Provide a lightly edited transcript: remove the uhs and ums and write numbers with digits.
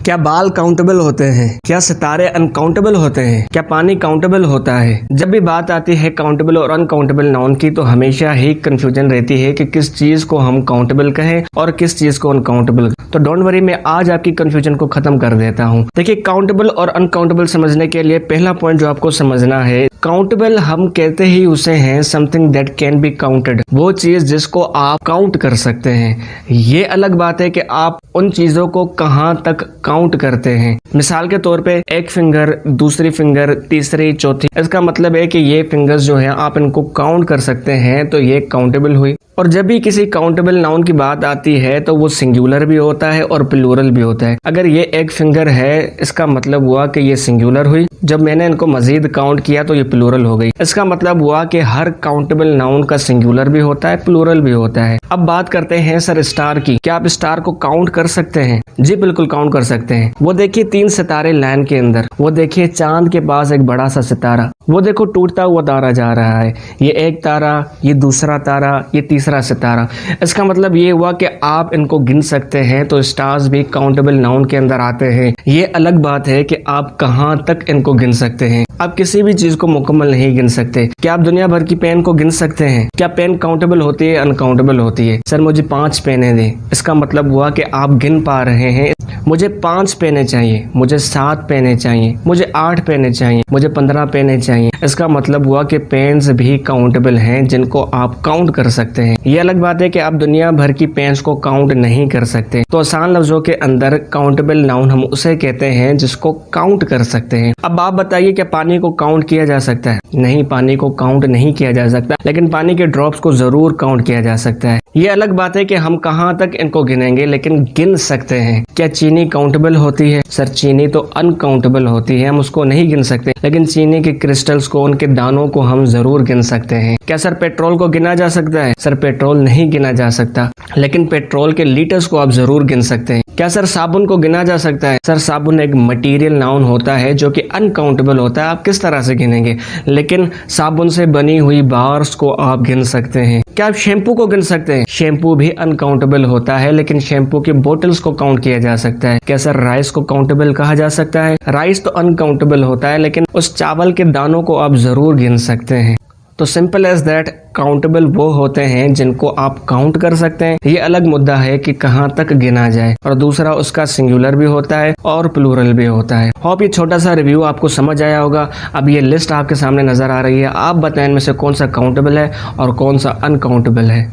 क्या बाल काउंटेबल होते हैं? क्या सितारे अनकाउंटेबल होते हैं? क्या पानी काउंटेबल होता है? जब भी बात आती है काउंटेबल और अनकाउंटेबल नाउन की तो हमेशा ही कंफ्यूजन रहती है कि किस चीज को हम काउंटेबल कहें और किस चीज को अनकाउंटेबल। तो डोंट वरी, मैं आज आपकी कंफ्यूजन को खत्म कर देता हूं। देखिए, काउंटेबल और अनकाउंटेबल समझने के लिए पहला पॉइंट जो आपको समझना है, काउंटेबल हम कहते ही उसे हैं something that can be counted, वो चीज जिसको आप काउंट कर सकते हैं। ये अलग बात है कि आप उन चीजों को कहां तक काउंट करते हैं। मिसाल के तौर पे एक फिंगर, दूसरी फिंगर, तीसरी, चौथी, इसका मतलब है कि ये फिंगर्स जो है आप इनको काउंट कर सकते हैं, तो ये काउंटेबल हुई। और जब भी किसी काउंटेबल नाउन की बात आती है तो वो सिंगुलर भी होता है और प्लूरल भी होता है। अगर ये एक फिंगर है, इसका मतलब हुआ कि ये सिंगुलर हुई। जब मैंने इनको मजीद काउंट किया तो ये प्लूरल हो गई। इसका मतलब हुआ कि हर काउंटेबल नाउन का सिंगुलर भी होता है, प्लूरल भी होता है। अब बात करते हैं सर स्टार की। क्या आप स्टार को काउंट कर सकते हैं? जी बिल्कुल काउंट कर सकते हैं। वो देखिए 3 सितारे लाइन के अंदर, वो देखिए चांद के पास एक बड़ा सा सितारा, वो देखो टूटता हुआ तारा जा रहा है। ये एक तारा, ये दूसरा तारा, ये तीसरा सितारा। इसका मतलब ये हुआ कि आप इनको गिन सकते हैं, तो स्टार्स भी काउंटेबल नाउन के अंदर आते हैं। ये अलग बात है कि आप कहां तक इनको गिन सकते हैं। आप किसी भी चीज को मुकम्मल नहीं गिन सकते। क्या आप दुनिया भर की पेन को गिन सकते हैं? क्या पेन काउंटेबल होती है, अनकाउंटेबल होती है? सर मुझे 5 पेनें दें। इसका मतलब हुआ कि आप गिन पा रहे हैं। मुझे 5 पेनें चाहिए, मुझे 7 पेनें चाहिए, मुझे 8 पेनें चाहिए, मुझे 15 पेनें चाहिए। इसका मतलब हुआ कि पेन्स भी काउंटेबल हैं, जिनको आप काउंट कर सकते हैं। ये अलग बात है कि आप दुनिया भर की पेन्स को काउंट नहीं कर सकते। तो आसान लफ्जों के अंदर काउंटेबल नाउन हम उसे कहते हैं जिसको काउंट कर सकते हैं। अब आप बताइए, क्या पानी को काउंट किया जा सकता है? नहीं, पानी को काउंट नहीं किया जा सकता, लेकिन पानी के ड्रॉप्स को जरूर काउंट किया जा सकता है। ये अलग बात है कि हम कहां तक इनको गिनेंगे, लेकिन गिन सकते हैं। क्या चीनी काउंटेबल होती है? सर चीनी तो अनकाउंटेबल होती है, हम उसको नहीं गिन सकते, लेकिन चीनी के क्रिस्टल्स को, उनके दानों को हम जरूर गिन सकते हैं। क्या सर पेट्रोल को गिना जा सकता है? सर पेट्रोल नहीं गिना जा सकता, लेकिन पेट्रोल के लीटर्स को आप जरूर गिन सकते हैं। क्या सर साबुन को गिना जा सकता है? सर साबुन एक मटेरियल नाउन होता है जो कि अनकाउंटेबल होता है, आप किस तरह से गिनेंगे, लेकिन साबुन से बनी हुई बार्स को आप गिन सकते हैं। क्या आप शैम्पू को गिन सकते हैं? शैम्पू भी अनकाउंटेबल होता है, लेकिन शैम्पू की बोतल्स को काउंट किया जा सकता है। क्या सर राइस को काउंटेबल कहा जा सकता है? राइस तो अनकाउंटेबल होता है, लेकिन उस चावल के दानों को आप जरूर गिन सकते हैं। तो सिंपल एज दैट, काउंटेबल वो होते हैं जिनको आप काउंट कर सकते हैं। ये अलग मुद्दा है कि कहां तक गिना जाए, और दूसरा उसका सिंगुलर भी होता है और प्लूरल भी होता है। होप ये छोटा सा रिव्यू आपको समझ आया होगा। अब ये लिस्ट आपके सामने नजर आ रही है, आप बताएं इनमें से कौन सा काउंटेबल है और कौन सा अनकाउंटेबल है।